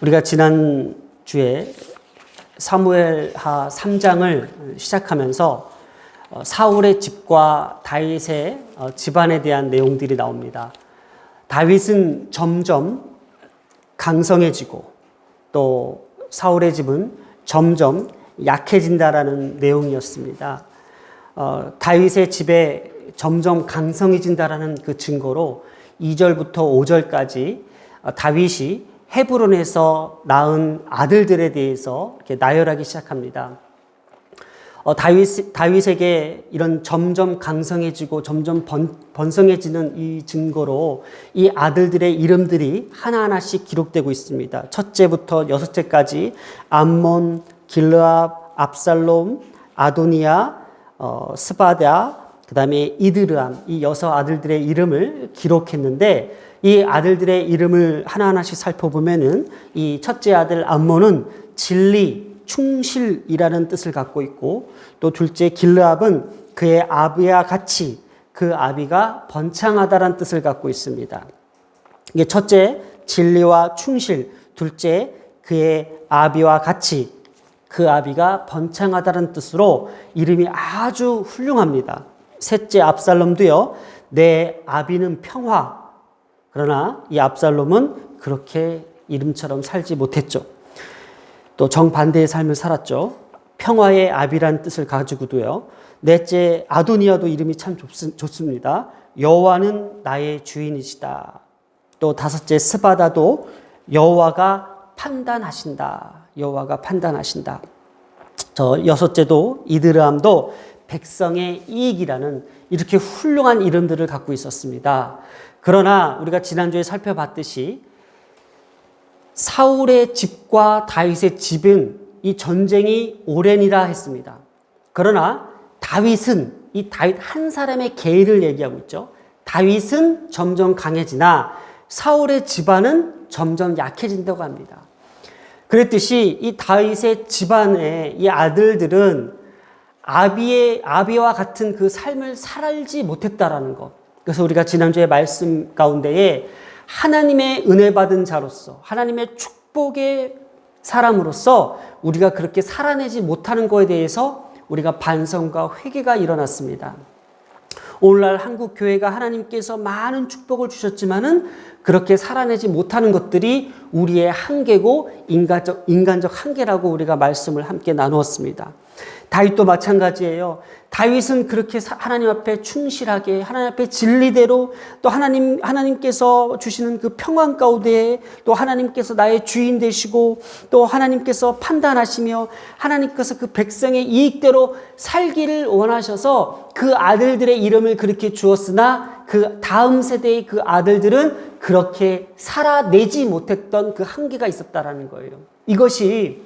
우리가 지난주에 사무엘하 3장을 시작하면서 사울의 집과 다윗의 집안에 대한 내용들이 나옵니다. 다윗은 점점 강성해지고 또 사울의 집은 점점 약해진다라는 내용이었습니다. 다윗의 집에 점점 강성해진다라는 그 증거로 2절부터 5절까지 다윗이 헤브론에서 낳은 아들들에 대해서 이렇게 나열하기 시작합니다. 다윗에게 이런 점점 강성해지고 점점 번성해지는 이 증거로 이 아들들의 이름들이 하나하나씩 기록되고 있습니다. 첫째부터 여섯째까지 암몬, 길르압, 압살롬, 아도니아, 스바다, 그 다음에 이드르암, 이 여섯 아들들의 이름을 기록했는데 이 아들들의 이름을 하나하나씩 살펴보면은 이 첫째 아들 암몬은 진리, 충실이라는 뜻을 갖고 있고 또 둘째 길르압은 그의 아비와 같이 그 아비가 번창하다라는 뜻을 갖고 있습니다. 이게 첫째 진리와 충실, 둘째 그의 아비와 같이 그 아비가 번창하다는 뜻으로 이름이 아주 훌륭합니다. 셋째 압살롬도요, 내 아비는 평화. 그러나 이 압살롬은 그렇게 이름처럼 살지 못했죠. 또 정반대의 삶을 살았죠. 평화의 아비라는 뜻을 가지고도요. 넷째 아도니아도 이름이 참 좋습니다. 여호와는 나의 주인이시다. 또 다섯째 스바다도 여호와가 판단하신다. 여호와가 판단하신다. 저 여섯째도 이드르암도 백성의 이익이라는 이렇게 훌륭한 이름들을 갖고 있었습니다. 그러나 우리가 지난주에 살펴봤듯이 사울의 집과 다윗의 집은 이 전쟁이 오랜이라 했습니다. 그러나 다윗은 이 다윗 한 사람의 계를 얘기하고 있죠. 다윗은 점점 강해지나 사울의 집안은 점점 약해진다고 합니다. 그랬듯이 이 다윗의 집안의 이 아들들은 아비와 같은 그 삶을 살지 못했다라는 것. 그래서 우리가 지난주에 말씀 가운데에 하나님의 은혜 받은 자로서 하나님의 축복의 사람으로서 우리가 그렇게 살아내지 못하는 것에 대해서 우리가 반성과 회개가 일어났습니다. 오늘날 한국 교회가 하나님께서 많은 축복을 주셨지만은 그렇게 살아내지 못하는 것들이 우리의 한계고 인간적 한계라고 우리가 말씀을 함께 나누었습니다. 다윗도 마찬가지예요. 다윗은 그렇게 하나님 앞에 충실하게 하나님 앞에 진리대로 또 하나님께서 주시는 그 평안 가운데 또 하나님께서 나의 주인 되시고 또 하나님께서 판단하시며 하나님께서 그 백성의 이익대로 살기를 원하셔서 그 아들들의 이름을 그렇게 주었으나 그 다음 세대의 그 아들들은 그렇게 살아내지 못했던 그 한계가 있었다라는 거예요. 이것이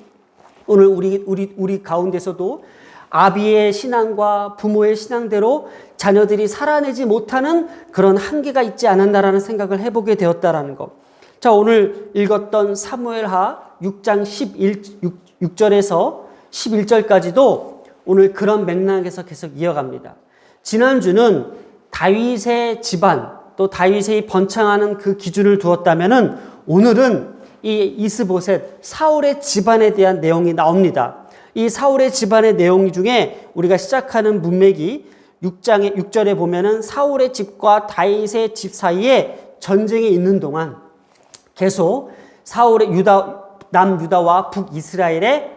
오늘 우리 가운데서도 아비의 신앙과 부모의 신앙대로 자녀들이 살아내지 못하는 그런 한계가 있지 않았나라는 생각을 해보게 되었다라는 것. 자, 오늘 읽었던 사무엘하 6장 6절에서 11절까지도 오늘 그런 맥락에서 계속 이어갑니다. 지난주는 다윗의 집안 또 다윗의 번창하는 그 기준을 두었다면은 오늘은 이 이스보셋 사울의 집안에 대한 내용이 나옵니다. 이 사울의 집안의 내용 중에 우리가 시작하는 문맥이 6절에 보면은 사울의 집과 다윗의 집 사이에 전쟁이 있는 동안 계속 사울의 남유다와 북이스라엘의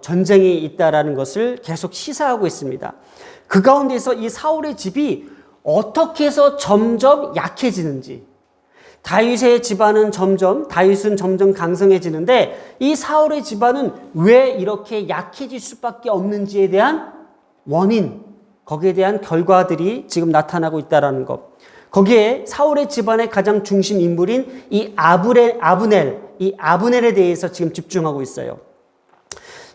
전쟁이 있다라는 것을 계속 시사하고 있습니다. 그 가운데서 이 사울의 집이 어떻게 해서 점점 약해지는지 다윗은 점점 강성해지는데 이 사울의 집안은 왜 이렇게 약해질 수밖에 없는지에 대한 원인, 거기에 대한 결과들이 지금 나타나고 있다는 것. 거기에 사울의 집안의 가장 중심 인물인 이 아브넬에 대해서 지금 집중하고 있어요.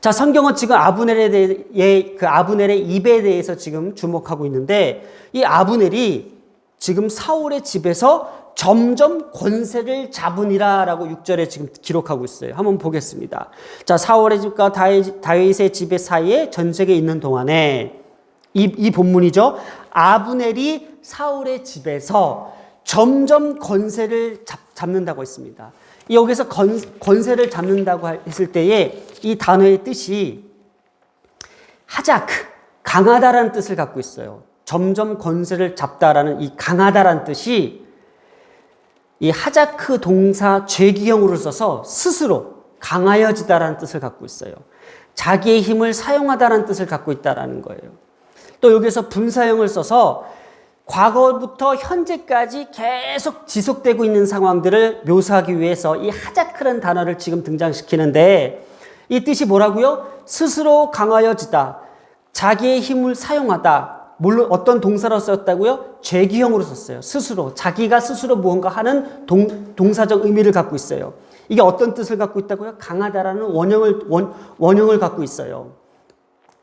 자, 성경은 지금 아브넬의 입에 대해서 지금 주목하고 있는데 이 아브넬이 지금 사울의 집에서 점점 권세를 잡으니라라고 6절에 지금 기록하고 있어요. 한번 보겠습니다. 자, 사울의 집과 다윗의 집 사이에 전쟁에 있는 동안에 이 본문이죠. 아브넬이 사울의 집에서 점점 권세를 잡는다고 했습니다. 여기서 권세를 잡는다고 했을 때에 이 단어의 뜻이 하자크, 강하다라는 뜻을 갖고 있어요. 점점 권세를 잡다라는 이 강하다라는 뜻이 이 하자크 동사 죄기형으로 써서 스스로 강하여지다라는 뜻을 갖고 있어요. 자기의 힘을 사용하다라는 뜻을 갖고 있다라는 거예요. 또 여기서 분사형을 써서 과거부터 현재까지 계속 지속되고 있는 상황들을 묘사하기 위해서 이 하자크라는 단어를 지금 등장시키는데 이 뜻이 뭐라고요? 스스로 강하여지다. 자기의 힘을 사용하다. 물론 어떤 동사로 썼다고요? 죄기형으로 썼어요. 스스로. 자기가 스스로 무언가 하는 동사적 의미를 갖고 있어요. 이게 어떤 뜻을 갖고 있다고요? 강하다라는 원형을 갖고 있어요.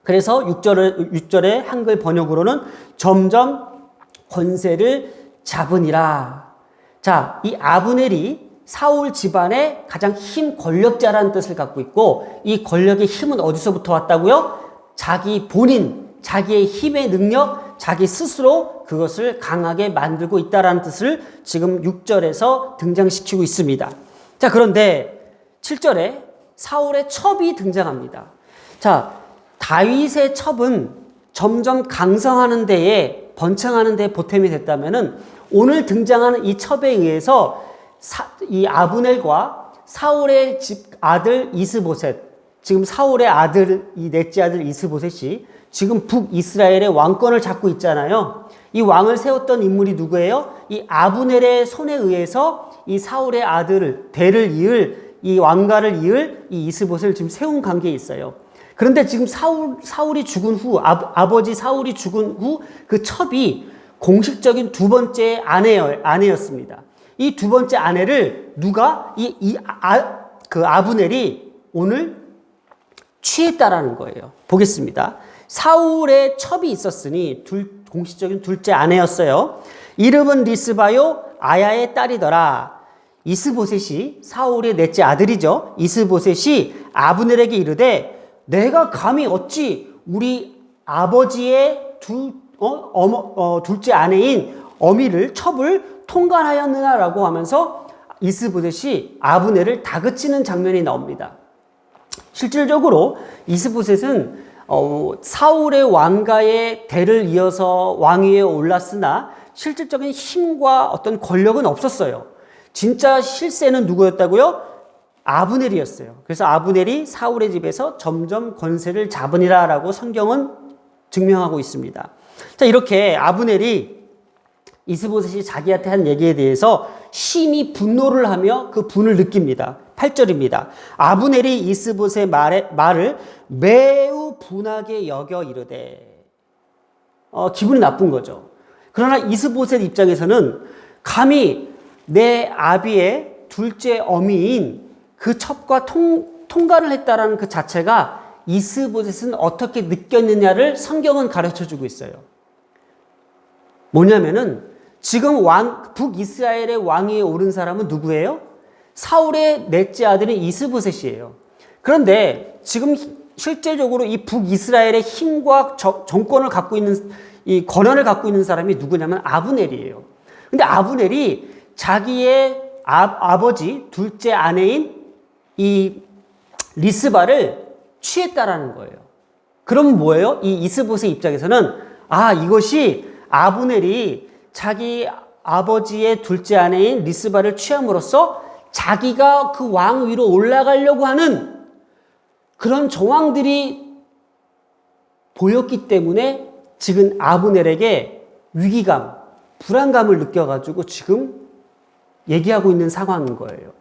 그래서 6절의 한글 번역으로는 점점 권세를 잡으니라. 자, 이 아브넬이 사울 집안의 가장 힘 권력자라는 뜻을 갖고 있고 이 권력의 힘은 어디서부터 왔다고요? 자기 본인, 자기의 힘의 능력, 자기 스스로 그것을 강하게 만들고 있다라는 뜻을 지금 6절에서 등장시키고 있습니다. 자, 그런데 7절에 사울의 첩이 등장합니다. 자, 다윗의 첩은 점점 강성하는 데에 번창하는 데 보탬이 됐다면은 오늘 등장하는 이 첩에 의해서 이 아브넬과 사울의 집 아들 이스보셋, 지금 사울의 아들, 이 넷째 아들 이스보셋이 지금 북이스라엘의 왕권을 잡고 있잖아요. 이 왕을 세웠던 인물이 누구예요? 이 아브넬의 손에 의해서 이 사울의 아들을, 대를 이을, 이 왕가를 이을 이 이스보셋을 지금 세운 관계에 있어요. 그런데 지금 사울이 죽은 후, 아버지 사울이 죽은 후 그 첩이 공식적인 두 번째 아내였습니다. 이 두 번째 아내를 누가, 그 아브넬이 오늘 취했다라는 거예요. 보겠습니다. 사울의 첩이 있었으니 공식적인 둘째 아내였어요. 이름은 리스바요, 아야의 딸이더라. 이스보셋이 사울의 넷째 아들이죠. 이스보셋이 아브넬에게 이르되 내가 감히 어찌 우리 아버지의 둘째 아내인 어미를 첩을 통간하였느냐라고 하면서 이스보셋이 아브넬을 다그치는 장면이 나옵니다. 실질적으로 이스보셋은 사울의 왕가의 대를 이어서 왕위에 올랐으나 실질적인 힘과 어떤 권력은 없었어요. 진짜 실세는 누구였다고요? 아브넬이었어요. 그래서 아브넬이 사울의 집에서 점점 권세를 잡으니라라고 성경은 증명하고 있습니다. 자, 이렇게 아브넬이 이스보셋이 자기한테 한 얘기에 대해서 심히 분노를 하며 그 분을 느낍니다. 8절입니다. 아브넬이 이스보셋의 말을 매우 분하게 여겨 이르되, 기분이 나쁜 거죠. 그러나 이스보셋 입장에서는 감히 내 아비의 둘째 어미인 그 첩과 통간을 했다라는 그 자체가 이스보셋은 어떻게 느꼈느냐를 성경은 가르쳐주고 있어요. 뭐냐면은 지금 북이스라엘의 왕위에 오른 사람은 누구예요? 사울의 넷째 아들인 이스보셋이에요. 그런데 지금 실제적으로 이 북이스라엘의 힘과 정권을 갖고 있는, 이 권한을 갖고 있는 사람이 누구냐면 아브넬이에요. 근데 아브넬이 자기의 아버지 둘째 아내인 이 리스바를 취했다라는 거예요. 그럼 뭐예요? 이 이스보셋 입장에서는 이것이 아브넬이 자기 아버지의 둘째 아내인 리스바를 취함으로써 자기가 그 왕 위로 올라가려고 하는 그런 정황들이 보였기 때문에 지금 아브넬에게 위기감, 불안감을 느껴가지고 지금 얘기하고 있는 상황인 거예요.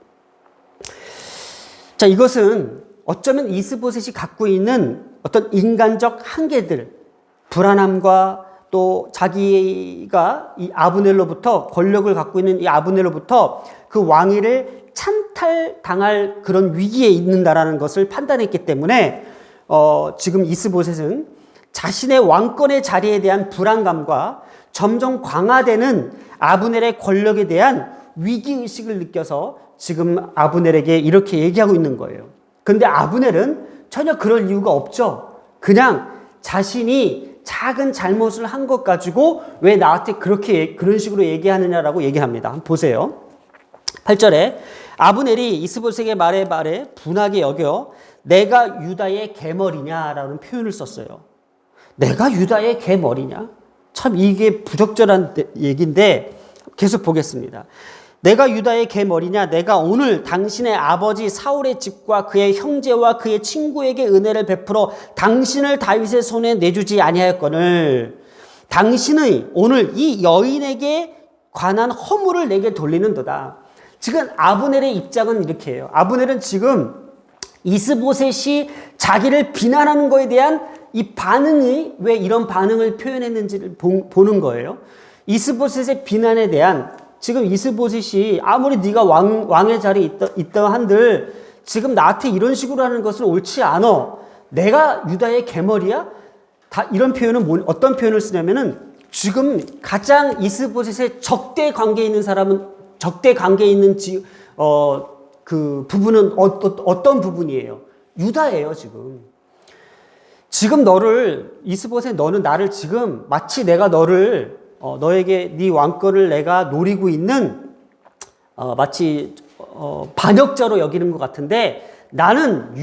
자, 이것은 어쩌면 이스보셋이 갖고 있는 어떤 인간적 한계들, 불안함과 또 자기가 이 아브넬로부터 권력을 갖고 있는 이 아브넬로부터 그 왕위를 찬탈당할 그런 위기에 있는다라는 것을 판단했기 때문에 지금 이스보셋은 자신의 왕권의 자리에 대한 불안감과 점점 강화되는 아브넬의 권력에 대한 위기의식을 느껴서 지금 아브넬에게 이렇게 얘기하고 있는 거예요. 그런데 아브넬은 전혀 그럴 이유가 없죠. 그냥 자신이 작은 잘못을 한 것 가지고 왜 나한테 그런 식으로 얘기하느냐라고 얘기합니다. 한번 보세요. 8절에 아브넬이 이스보셋에게 말해 분하게 여겨 내가 유다의 개머리냐라는 표현을 썼어요. 내가 유다의 개머리냐? 참 이게 부적절한 얘기인데 계속 보겠습니다. 내가 유다의 개머리냐? 내가 오늘 당신의 아버지 사울의 집과 그의 형제와 그의 친구에게 은혜를 베풀어 당신을 다윗의 손에 내주지 아니하였거늘 당신의 오늘 이 여인에게 관한 허물을 내게 돌리는도다. 지금 아브넬의 입장은 이렇게 해요. 아브넬은 지금 이스보셋이 자기를 비난하는 거에 대한 이 반응이 왜 이런 반응을 표현했는지를 보는 거예요. 이스보셋의 비난에 대한 지금 이스보셋이 아무리 네가 왕의 자리에 있다 한들 지금 나한테 이런 식으로 하는 것은 옳지 않아. 내가 유다의 개머리야? 다 이런 표현은 어떤 표현을 쓰냐면은 지금 가장 이스보셋의 적대 관계에 있는 사람은 적대 관계에 있는 그 부분은 어떤 부분이에요? 유다예요, 지금. 지금 이스보셋 너는 나를 지금 마치 내가 너에게 네 왕권을 내가 노리고 있는 마치 반역자로 여기는 것 같은데 나는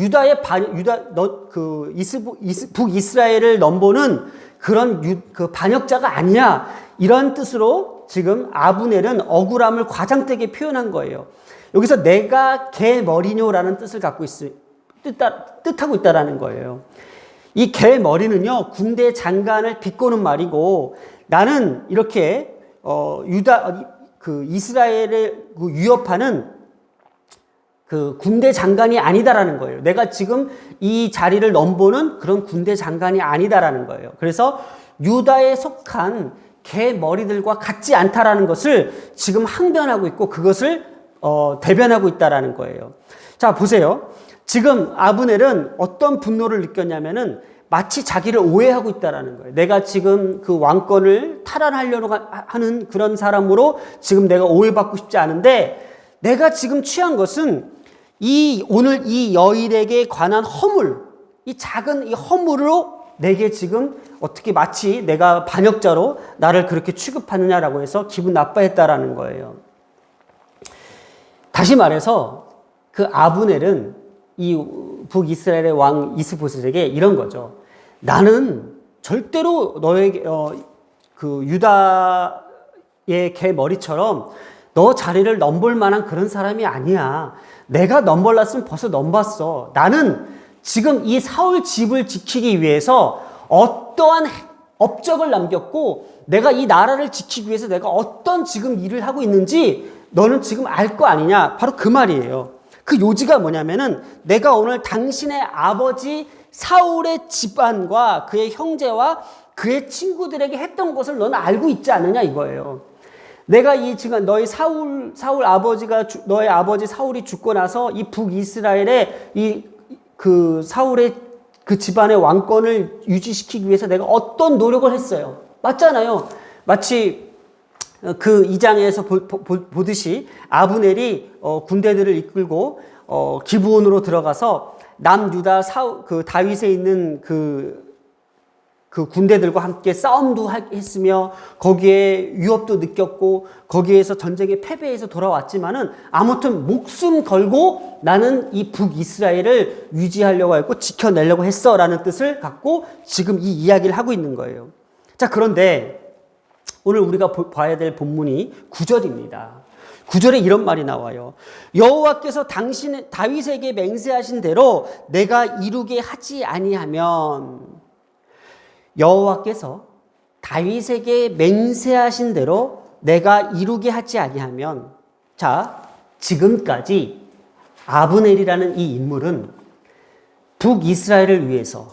북이스라엘을 넘보는 그런 그 반역자가 아니야. 이런 뜻으로 지금 아브넬은 억울함을 과장되게 표현한 거예요. 여기서 내가 개머리뇨라는 뜻을 갖고 뜻하고 있다라는 거예요. 이 개머리는요, 군대 장관을 비꼬는 말이고, 나는 이렇게, 이스라엘을 위협하는 그 군대 장관이 아니다라는 거예요. 내가 지금 이 자리를 넘보는 그런 군대 장관이 아니다라는 거예요. 그래서 유다에 속한 개머리들과 같지 않다라는 것을 지금 항변하고 있고, 그것을, 대변하고 있다라는 거예요. 자, 보세요. 지금 아브넬은 어떤 분노를 느꼈냐면은 마치 자기를 오해하고 있다라는 거예요. 내가 지금 그 왕권을 탈환하려고 하는 그런 사람으로 지금 내가 오해받고 싶지 않은데 내가 지금 취한 것은 오늘 이 여인에게 관한 허물, 이 작은 이 허물로 내게 지금 어떻게 마치 내가 반역자로 나를 그렇게 취급하느냐라고 해서 기분 나빠했다라는 거예요. 다시 말해서 그 아브넬은 이 북이스라엘의 왕 이스보셋에게 이런 거죠. 나는 절대로 너에게 그 유다의 개머리처럼 너 자리를 넘볼 만한 그런 사람이 아니야. 내가 넘볼랐으면 벌써 넘봤어. 나는 지금 이 사울 집을 지키기 위해서 어떠한 업적을 남겼고 내가 이 나라를 지키기 위해서 내가 어떤 지금 일을 하고 있는지 너는 지금 알 거 아니냐. 바로 그 말이에요. 그 요지가 뭐냐면은 내가 오늘 당신의 아버지 사울의 집안과 그의 형제와 그의 친구들에게 했던 것을 너는 알고 있지 않느냐 이거예요. 내가 지금 너의 너의 아버지 사울이 죽고 나서 이 북이스라엘의 그 사울의 그 집안의 왕권을 유지시키기 위해서 내가 어떤 노력을 했어요. 맞잖아요. 마치 그 2장에서 보듯이 아브넬이 군대들을 이끌고 기브온으로 들어가서 남유다 그 다윗에 있는 그 군대들과 함께 싸움도 했으며 거기에 위협도 느꼈고 거기에서 전쟁에 패배해서 돌아왔지만은 아무튼 목숨 걸고 나는 이 북이스라엘을 유지하려고 했고 지켜내려고 했어라는 뜻을 갖고 지금 이 이야기를 하고 있는 거예요. 자, 그런데 오늘 우리가 봐야 될 본문이 9절입니다. 9절에 이런 말이 나와요. 여호와께서 다윗에게 맹세하신 대로 내가 이루게 하지 아니하면 여호와께서 다윗에게 맹세하신 대로 내가 이루게 하지 아니하면 자, 지금까지 아브넬이라는 이 인물은 북이스라엘을 위해서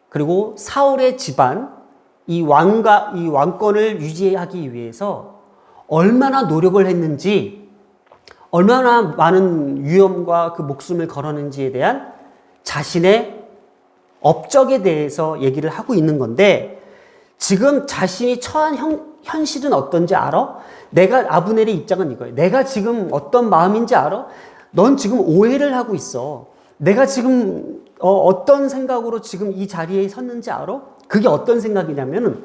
그리고 사울의 집안 이 왕권을 유지하기 위해서 얼마나 노력을 했는지 얼마나 많은 위험과 그 목숨을 걸었는지에 대한 자신의 업적에 대해서 얘기를 하고 있는 건데 지금 자신이 처한 현실은 어떤지 알아? 아브넬의 입장은 이거예요. 내가 지금 어떤 마음인지 알아? 넌 지금 오해를 하고 있어. 내가 지금 어떤 생각으로 지금 이 자리에 섰는지 알아? 그게 어떤 생각이냐면은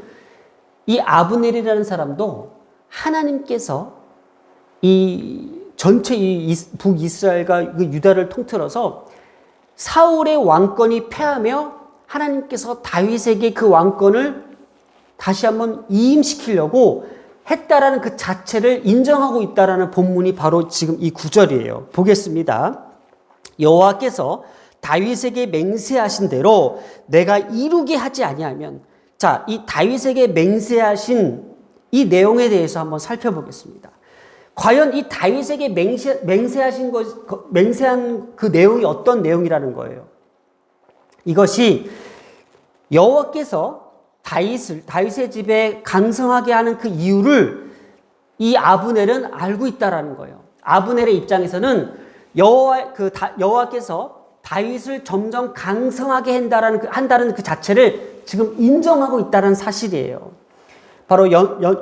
이 아브넬이라는 사람도 하나님께서 이 전체 이 북이스라엘과 그 유다를 통틀어서 사울의 왕권이 패하며 하나님께서 다윗에게 그 왕권을 다시 한번 이임시키려고 했다라는 그 자체를 인정하고 있다라는 본문이 바로 지금 이 구절이에요. 보겠습니다. 여호와께서 다윗에게 맹세하신 대로 내가 이루게 하지 아니하면, 자, 이 다윗에게 맹세하신 이 내용에 대해서 한번 살펴보겠습니다. 과연 이 다윗에게 맹세한 그 내용이 어떤 내용이라는 거예요? 이것이 여호와께서 다윗의 집에 강성하게 하는 그 이유를 이 아브넬은 알고 있다라는 거예요. 아브넬의 입장에서는 여호와께서 다윗을 점점 강성하게 한다는 그 자체를 지금 인정하고 있다는 사실이에요. 바로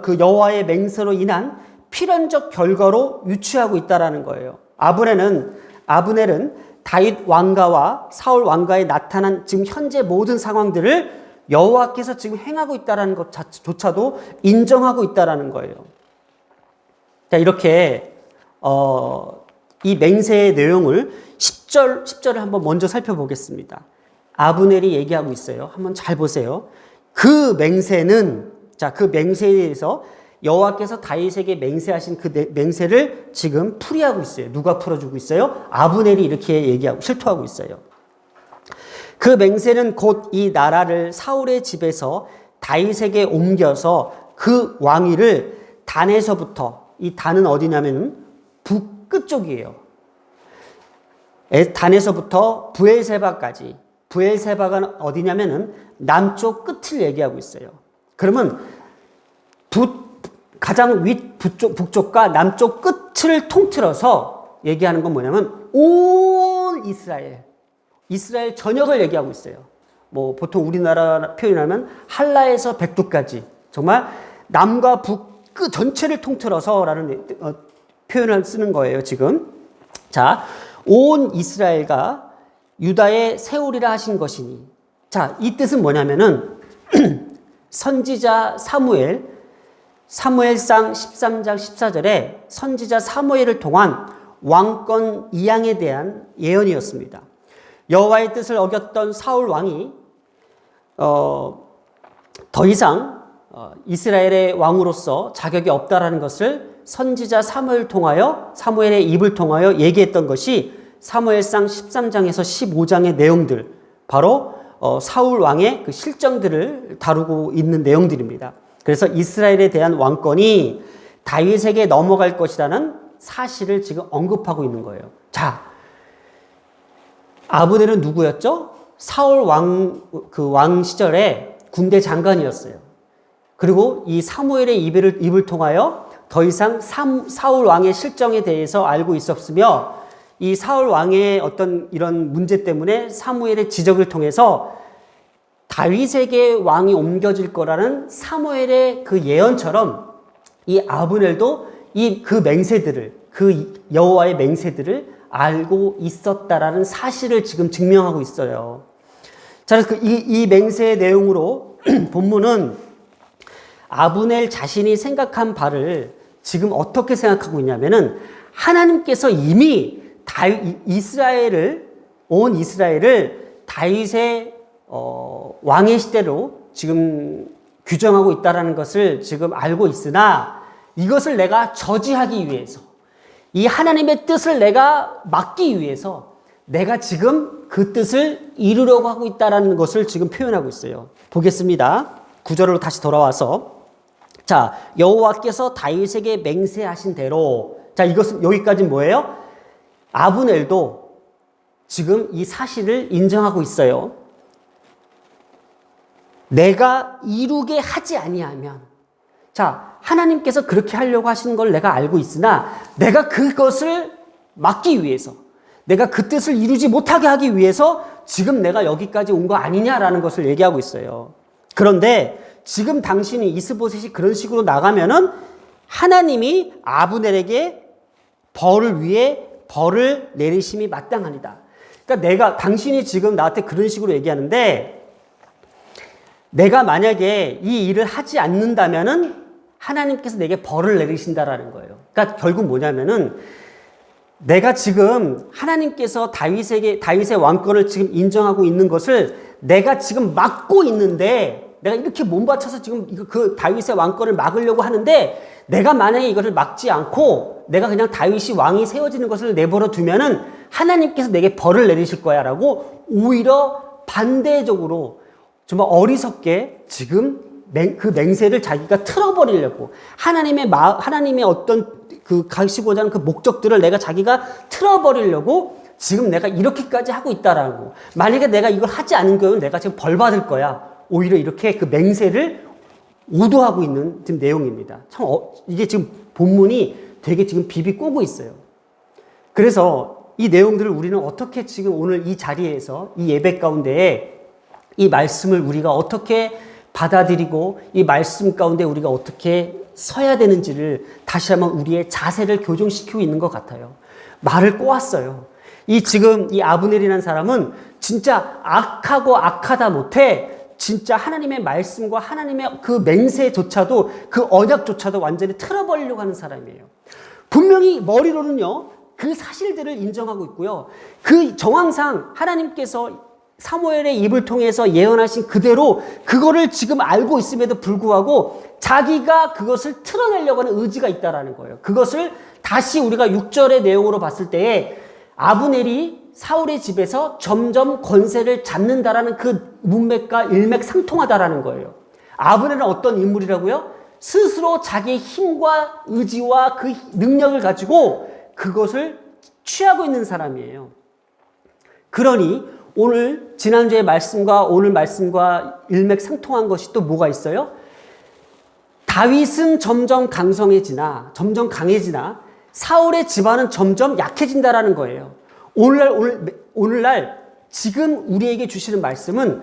그 여호와의 맹세로 인한 필연적 결과로 유추하고 있다라는 거예요. 아브넬은 다윗 왕가와 사울 왕가에 나타난 지금 현재 모든 상황들을 여호와께서 지금 행하고 있다라는 것조차도 인정하고 있다라는 거예요. 자, 이렇게 이 맹세의 내용을 10절을 한번 먼저 살펴보겠습니다. 아브넬이 얘기하고 있어요. 한번 잘 보세요. 그 맹세는, 자, 그 맹세에 대해서 여호와께서 다윗에게 맹세하신 그 맹세를 지금 풀이하고 있어요. 누가 풀어주고 있어요? 아브넬이 이렇게 얘기하고 실토하고 있어요. 그 맹세는 곧 이 나라를 사울의 집에서 다윗에게 옮겨서 그 왕위를 단에서부터, 이 단은 어디냐면 북끝 쪽이에요. 단에서부터 부엘세바까지, 부엘세바가 어디냐면은 남쪽 끝을 얘기하고 있어요. 그러면 가장 북쪽과 남쪽 끝을 통틀어서 얘기하는 건 뭐냐면 온 이스라엘 전역을 얘기하고 있어요. 뭐 보통 우리나라 표현하면 한라에서 백두까지, 정말 남과 북 그 전체를 통틀어서라는 표현을 쓰는 거예요, 지금. 자, 온 이스라엘과 유다에 세우리라 하신 것이니. 자, 이 뜻은 뭐냐면은 선지자 사무엘상 13장 14절에 선지자 사무엘을 통한 왕권 이양에 대한 예언이었습니다. 여호와의 뜻을 어겼던 사울 왕이 더 이상 이스라엘의 왕으로서 자격이 없다라는 것을 선지자 사무엘의 입을 통하여 얘기했던 것이 사무엘상 13장에서 15장의 내용들, 바로 사울 왕의 그 실정들을 다루고 있는 내용들입니다. 그래서 이스라엘에 대한 왕권이 다윗에게 넘어갈 것이라는 사실을 지금 언급하고 있는 거예요. 자, 아브넬은 누구였죠? 사울 왕 시절에 군대 장관이었어요. 그리고 이 사무엘의 입을 통하여 더 이상 사울 왕의 실정에 대해서 알고 있었으며, 이 사울 왕의 어떤 이런 문제 때문에 사무엘의 지적을 통해서 다윗에게 왕이 옮겨질 거라는 사무엘의 그 예언처럼 이 아브넬도 그 맹세들을, 그 여호와의 맹세들을 알고 있었다라는 사실을 지금 증명하고 있어요. 자, 그래서 이 맹세의 내용으로 본문은 아브넬 자신이 생각한 바를 지금 어떻게 생각하고 있냐면은, 하나님께서 이미 온 이스라엘을 다윗의 왕의 시대로 지금 규정하고 있다는 것을 지금 알고 있으나, 이것을 내가 저지하기 위해서, 이 하나님의 뜻을 내가 막기 위해서 내가 지금 그 뜻을 이루려고 하고 있다는 것을 지금 표현하고 있어요. 보겠습니다. 9절로 다시 돌아와서, 자, 여호와께서 다윗에게 맹세하신 대로, 자, 이것은 여기까지는 뭐예요? 아브넬도 지금 이 사실을 인정하고 있어요. 내가 이루게 하지 아니하면, 자, 하나님께서 그렇게 하려고 하시는 걸 내가 알고 있으나 내가 그것을 막기 위해서, 내가 그 뜻을 이루지 못하게 하기 위해서 지금 내가 여기까지 온 거 아니냐라는 것을 얘기하고 있어요. 그런데 지금 당신이 이스보셋이 그런 식으로 나가면은 하나님이 아브넬에게 벌을 내리심이 마땅하니다. 그러니까 당신이 지금 나한테 그런 식으로 얘기하는데, 내가 만약에 이 일을 하지 않는다면은 하나님께서 내게 벌을 내리신다라는 거예요. 그러니까 결국 뭐냐면은 내가 지금 하나님께서 다윗의 왕권을 지금 인정하고 있는 것을 내가 지금 막고 있는데, 내가 이렇게 몸바쳐서 지금 그 다윗의 왕권을 막으려고 하는데, 내가 만약에 이것을 막지 않고 내가 그냥 다윗이 왕이 세워지는 것을 내버려 두면은 하나님께서 내게 벌을 내리실 거야라고 오히려 반대적으로 정말 어리석게 지금 그 맹세를 자기가 틀어버리려고, 하나님의 어떤 그 가시고자 하는 그 목적들을 자기가 틀어버리려고 지금 내가 이렇게까지 하고 있다라고. 만약에 내가 이걸 하지 않은 경우는 내가 지금 벌 받을 거야. 오히려 이렇게 그 맹세를 우도하고 있는 지금 내용입니다. 참 이게 지금 본문이 되게 지금 비비 꼬고 있어요. 그래서 이 내용들을 우리는 어떻게 지금 오늘 이 자리에서 이 예배 가운데에 이 말씀을 우리가 어떻게 받아들이고 이 말씀 가운데 우리가 어떻게 서야 되는지를 다시 한번 우리의 자세를 교정시키고 있는 것 같아요. 말을 꼬았어요. 지금 이 아브넬이라는 사람은 진짜 악하고 악하다 못해 진짜 하나님의 말씀과 하나님의 그 맹세조차도, 그 언약조차도 완전히 틀어버리려고 하는 사람이에요. 분명히 머리로는요, 그 사실들을 인정하고 있고요. 그 정황상 하나님께서 사무엘의 입을 통해서 예언하신 그대로 그거를 지금 알고 있음에도 불구하고 자기가 그것을 틀어내려고 하는 의지가 있다라는 거예요. 그것을 다시 우리가 6절의 내용으로 봤을 때에 아브넬이 사울의 집에서 점점 권세를 잡는다라는 그 문맥과 일맥상통하다라는 거예요. 아브넬은 어떤 인물이라고요? 스스로 자기의 힘과 의지와 그 능력을 가지고 그것을 취하고 있는 사람이에요. 그러니 오늘 지난주의 말씀과 오늘 말씀과 일맥상통한 것이 또 뭐가 있어요? 다윗은 점점 강성해지나 점점 강해지나 사울의 집안은 점점 약해진다라는 거예요. 오늘날 지금 우리에게 주시는 말씀은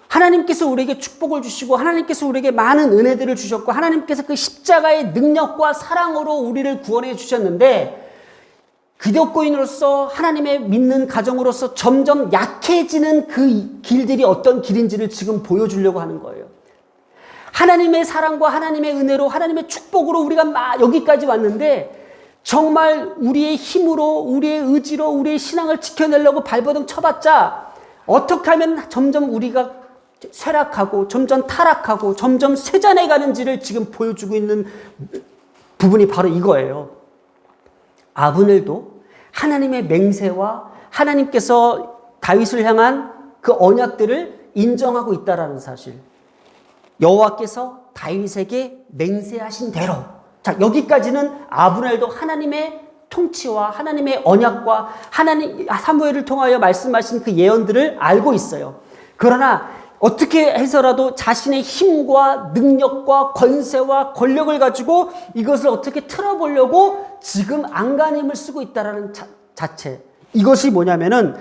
하나님께서 우리에게 축복을 주시고 하나님께서 우리에게 많은 은혜들을 주셨고 하나님께서 그 십자가의 능력과 사랑으로 우리를 구원해 주셨는데 기독교인으로서 하나님의 믿는 가정으로서 점점 약해지는 그 길들이 어떤 길인지를 지금 보여주려고 하는 거예요. 하나님의 사랑과 하나님의 은혜로 하나님의 축복으로 우리가 여기까지 왔는데 정말 우리의 힘으로 우리의 의지로 우리의 신앙을 지켜내려고 발버둥 쳐봤자 어떻게 하면 점점 우리가 쇠락하고 점점 타락하고 점점 쇠잔해 가는지를 지금 보여주고 있는 부분이 바로 이거예요. 아브넬도 하나님의 맹세와 하나님께서 다윗을 향한 그 언약들을 인정하고 있다라는 사실. 여호와께서 다윗에게 맹세하신 대로. 자, 여기까지는 아브넬도 하나님의 통치와 하나님의 언약과 사무엘을 통하여 말씀하신 그 예언들을 알고 있어요. 그러나 어떻게 해서라도 자신의 힘과 능력과 권세와 권력을 가지고 이것을 어떻게 틀어보려고 지금 안간힘을 쓰고 있다라는 자체. 이것이 뭐냐면은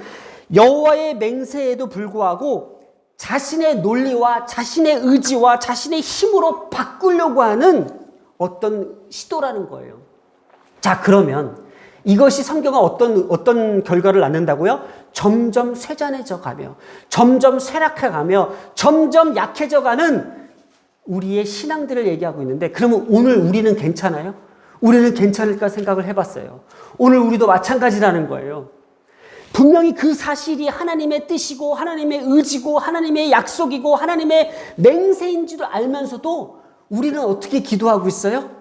여호와의 맹세에도 불구하고 자신의 논리와 자신의 의지와 자신의 힘으로 바꾸려고 하는 어떤 시도라는 거예요. 자, 그러면 이것이 성경은 어떤 결과를 낳는다고요? 점점 쇠잔해져 가며, 점점 쇠락해 가며, 점점 약해져 가는 우리의 신앙들을 얘기하고 있는데, 그러면 오늘 우리는 괜찮아요? 우리는 괜찮을까 생각을 해봤어요. 오늘 우리도 마찬가지라는 거예요. 분명히 그 사실이 하나님의 뜻이고, 하나님의 의지고, 하나님의 약속이고, 하나님의 맹세인지도 알면서도 우리는 어떻게 기도하고 있어요?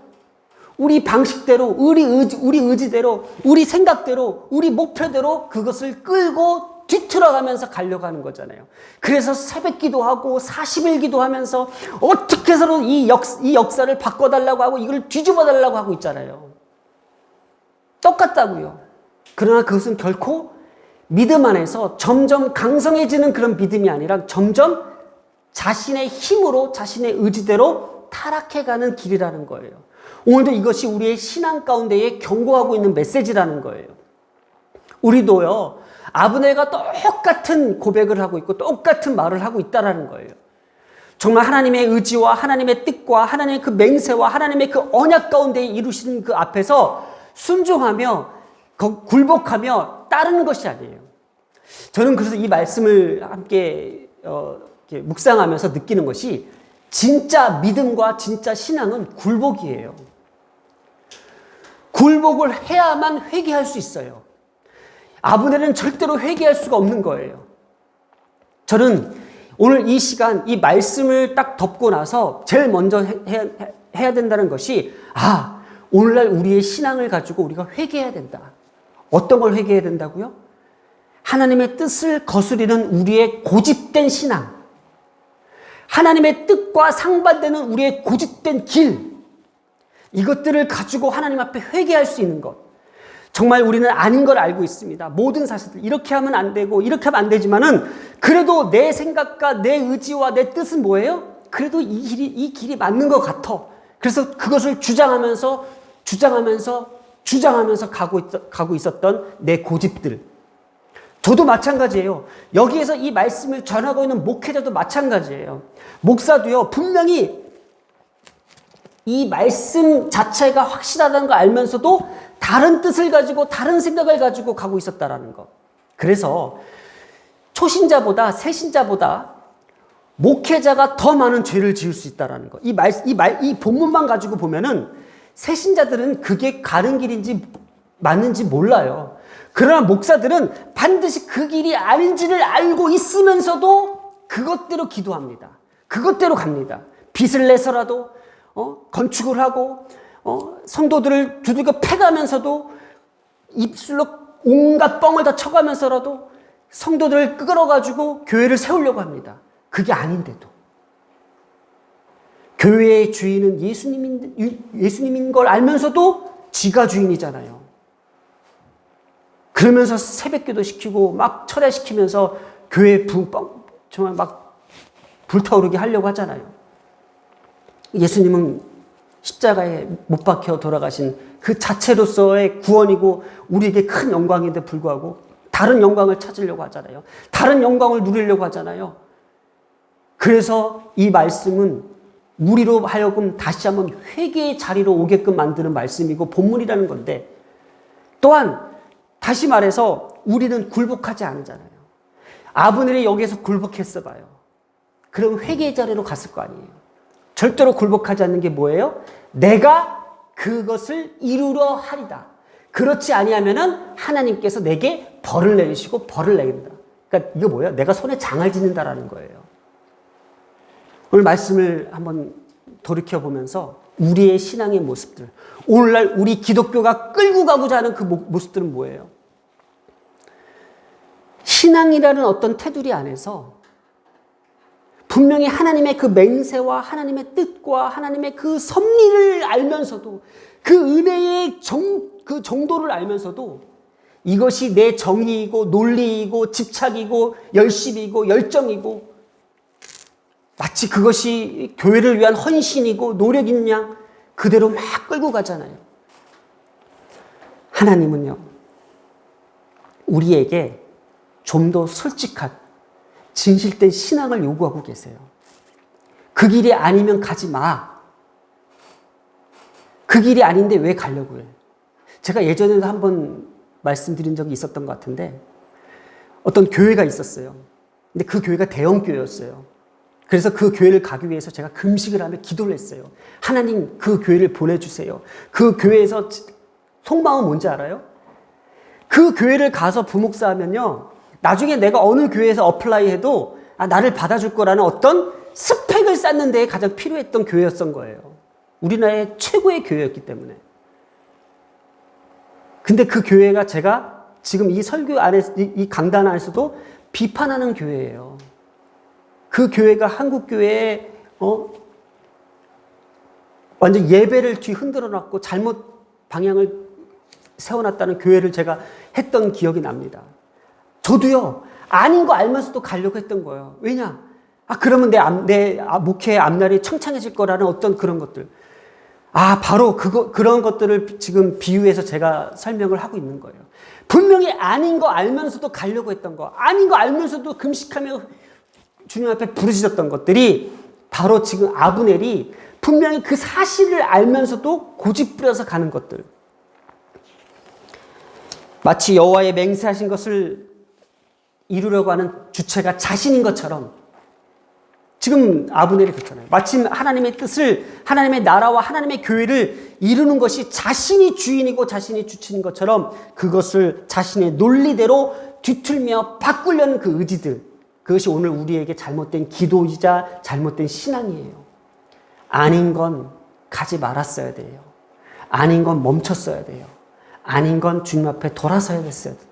우리 방식대로, 우리 의지대로, 우리 생각대로, 우리 목표대로 그것을 끌고 뒤틀어가면서 가려고 하는 거잖아요. 그래서 새벽 기도하고 40일 기도하면서 어떻게 해서든 이 역사를 바꿔달라고 하고 이걸 뒤집어달라고 하고 있잖아요. 똑같다고요. 그러나 그것은 결코 믿음 안에서 점점 강성해지는 그런 믿음이 아니라 점점 자신의 힘으로 자신의 의지대로 타락해가는 길이라는 거예요. 오늘도 이것이 우리의 신앙 가운데에 경고하고 있는 메시지라는 거예요. 우리도요, 아브넬과 똑같은 고백을 하고 있고 똑같은 말을 하고 있다는 거예요. 정말 하나님의 의지와 하나님의 뜻과 하나님의 그 맹세와 하나님의 그 언약 가운데 이루시는 그 앞에서 순종하며 굴복하며 따르는 것이 아니에요. 저는 그래서 이 말씀을 함께 이렇게 묵상하면서 느끼는 것이 진짜 믿음과 진짜 신앙은 굴복이에요. 굴복을 해야만 회개할 수 있어요. 아브넬은 절대로 회개할 수가 없는 거예요. 저는 오늘 이 시간, 이 말씀을 딱 덮고 나서 제일 먼저 해야 된다는 것이, 오늘날 우리의 신앙을 가지고 우리가 회개해야 된다. 어떤 걸 회개해야 된다고요? 하나님의 뜻을 거스리는 우리의 고집된 신앙, 하나님의 뜻과 상반되는 우리의 고집된 길, 이것들을 가지고 하나님 앞에 회개할 수 있는 것. 정말 우리는 아닌 걸 알고 있습니다. 모든 사실들, 이렇게 하면 안 되고 이렇게 하면 안 되지만은 그래도 내 생각과 내 의지와 내 뜻은 뭐예요? 그래도 이 길이 맞는 것 같아. 그래서 그것을 주장하면서 가고 있었던 내 고집들. 저도 마찬가지예요. 여기에서 이 말씀을 전하고 있는 목회자도 마찬가지예요. 목사도요, 분명히 이 말씀 자체가 확실하다는 걸 알면서도 다른 뜻을 가지고 다른 생각을 가지고 가고 있었다라는 것. 그래서 초신자보다 새신자보다 목회자가 더 많은 죄를 지을 수 있다라는 것. 이 본문만 가지고 보면은 새신자들은 그게 가는 길인지 맞는지 몰라요. 그러나 목사들은 반드시 그 길이 아닌지를 알고 있으면서도 그것대로 기도합니다. 그것대로 갑니다. 빚을 내서라도 건축을 하고 성도들을 두들겨 패가면서도 입술로 온갖 뻥을 다 쳐가면서라도 성도들을 끌어가지고 교회를 세우려고 합니다. 그게 아닌데도. 교회의 주인은 예수님인 걸 알면서도 지가 주인이잖아요. 그러면서 새벽기도 시키고 막 철야시키면서 교회 정말 막 불타오르게 하려고 하잖아요. 예수님은 십자가에 못 박혀 돌아가신 그 자체로서의 구원이고 우리에게 큰 영광인데 불구하고 다른 영광을 찾으려고 하잖아요. 다른 영광을 누리려고 하잖아요. 그래서 이 말씀은 우리로 하여금 다시 한번 회개의 자리로 오게끔 만드는 말씀이고 본문이라는 건데, 또한 다시 말해서 우리는 굴복하지 않잖아요. 아브넬이 여기에서 굴복했어 봐요. 그럼 회개의 자리로 갔을 거 아니에요. 절대로 굴복하지 않는 게 뭐예요? 내가 그것을 이루려 하리다. 그렇지 아니하면은 하나님께서 내게 벌을 내리시고 벌을 내린다. 그러니까 이거 뭐예요? 내가 손에 장을 짓는다라는 거예요. 오늘 말씀을 한번 돌이켜보면서 우리의 신앙의 모습들, 오늘날 우리 기독교가 끌고 가고자 하는 그 모습들은 뭐예요? 신앙이라는 어떤 테두리 안에서 분명히 하나님의 그 맹세와 하나님의 뜻과 하나님의 그 섭리를 알면서도 그 은혜의 그 정도를 알면서도 이것이 내 정의이고 논리이고 집착이고 열심이고 열정이고 마치 그것이 교회를 위한 헌신이고 노력인 양 그대로 막 끌고 가잖아요. 하나님은요, 우리에게 좀 더 솔직한 진실된 신앙을 요구하고 계세요. 그 길이 아니면 가지 마. 그 길이 아닌데 왜 가려고 해? 제가 예전에도 한번 말씀드린 적이 있었던 것 같은데 어떤 교회가 있었어요. 근데 그 교회가 대형 교회였어요. 그래서 그 교회를 가기 위해서 제가 금식을 하며 기도를 했어요. 하나님, 그 교회를 보내주세요. 그 교회에서 속마음은 뭔지 알아요? 그 교회를 가서 부목사 하면요, 나중에 내가 어느 교회에서 어플라이 해도 나를 받아줄 거라는 어떤 스펙을 쌓는 데에 가장 필요했던 교회였던 거예요. 우리나라의 최고의 교회였기 때문에. 근데 그 교회가 제가 지금 이 설교 안에, 이 강단 안에서도 비판하는 교회예요. 그 교회가 한국 교회에 완전 예배를 뒤 흔들어 놨고 잘못 방향을 세워놨다는 교회를 제가 했던 기억이 납니다. 저도요, 아닌 거 알면서도 가려고 했던 거예요. 왜냐? 그러면 내 목회의 앞날이 창창해질 거라는 어떤 그런 것들. 바로 그런 것들을 지금 비유해서 제가 설명을 하고 있는 거예요. 분명히 아닌 거 알면서도 가려고 했던 거, 아닌 거 알면서도 금식하며 주님 앞에 부르짖었던 것들이 바로 지금 아브넬이 분명히 그 사실을 알면서도 고집부려서 가는 것들. 마치 여호와의 맹세하신 것을 이루려고 하는 주체가 자신인 것처럼 지금 아브넬이 그렇잖아요. 마침 하나님의 뜻을, 하나님의 나라와 하나님의 교회를 이루는 것이 자신이 주인이고 자신이 주체인 것처럼 그것을 자신의 논리대로 뒤틀며 바꾸려는 그 의지들, 그것이 오늘 우리에게 잘못된 기도이자 잘못된 신앙이에요. 아닌 건 가지 말았어야 돼요. 아닌 건 멈췄어야 돼요. 아닌 건 주님 앞에 돌아서야 됐어야 돼요.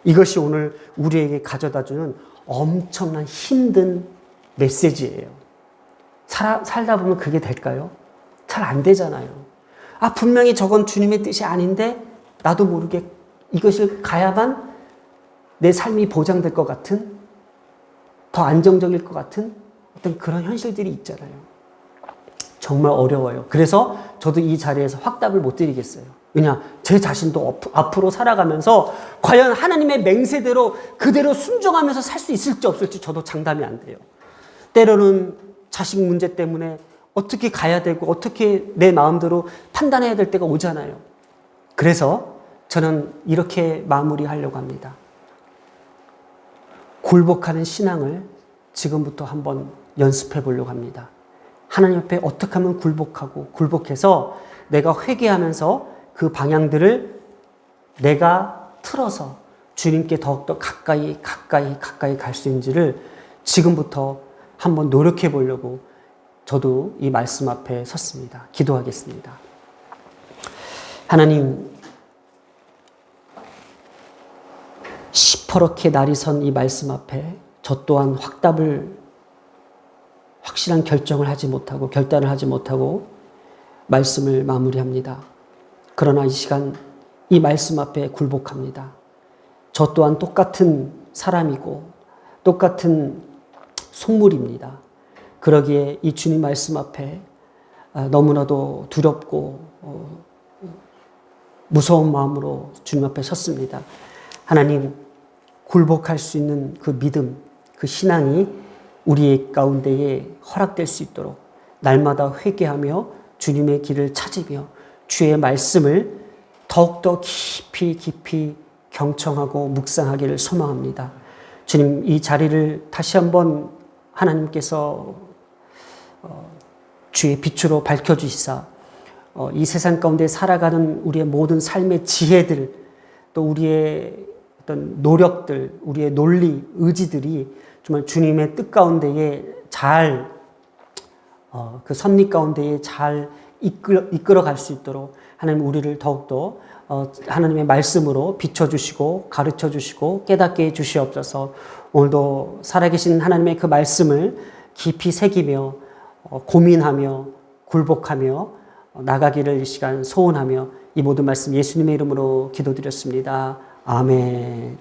이것이 오늘 우리에게 가져다주는 엄청난 힘든 메시지예요. 살다 보면 그게 될까요? 잘 안 되잖아요. 분명히 저건 주님의 뜻이 아닌데 나도 모르게 이것을 가야만 내 삶이 보장될 것 같은, 더 안정적일 것 같은 어떤 그런 현실들이 있잖아요. 정말 어려워요. 그래서 저도 이 자리에서 확답을 못 드리겠어요. 왜냐? 제 자신도 앞으로 살아가면서 과연 하나님의 맹세대로 그대로 순종하면서 살 수 있을지 없을지 저도 장담이 안 돼요. 때로는 자식 문제 때문에 어떻게 가야 되고 어떻게 내 마음대로 판단해야 될 때가 오잖아요. 그래서 저는 이렇게 마무리하려고 합니다. 굴복하는 신앙을 지금부터 한번 연습해 보려고 합니다. 하나님 앞에 어떻게 하면 굴복해서 내가 회개하면서 그 방향들을 내가 틀어서 주님께 더욱더 가까이 갈 수 있는지를 지금부터 한번 노력해 보려고 저도 이 말씀 앞에 섰습니다. 기도하겠습니다. 하나님, 시퍼렇게 날이 선 이 말씀 앞에 저 또한 확실한 결단을 하지 못하고 말씀을 마무리합니다. 그러나 이 시간 이 말씀 앞에 굴복합니다. 저 또한 똑같은 사람이고 똑같은 속물입니다. 그러기에 이 주님 말씀 앞에 너무나도 두렵고 무서운 마음으로 주님 앞에 섰습니다. 하나님, 굴복할 수 있는 그 믿음, 그 신앙이 우리의 가운데에 허락될 수 있도록 날마다 회개하며 주님의 길을 찾으며 주의 말씀을 더욱더 깊이 경청하고 묵상하기를 소망합니다. 주님, 이 자리를 다시 한번 하나님께서 주의 빛으로 밝혀주시사 이 세상 가운데 살아가는 우리의 모든 삶의 지혜들, 또 우리의 어떤 노력들, 우리의 논리, 의지들이 정말 주님의 뜻 가운데에 잘, 그 섭리 가운데에 잘 이끌어갈 수 있도록 하나님 우리를 더욱더 하나님의 말씀으로 비춰주시고 가르쳐주시고 깨닫게 해주시옵소서. 오늘도 살아계신 하나님의 그 말씀을 깊이 새기며 고민하며 굴복하며 나가기를 이 시간 소원하며 이 모든 말씀 예수님의 이름으로 기도드렸습니다. 아멘.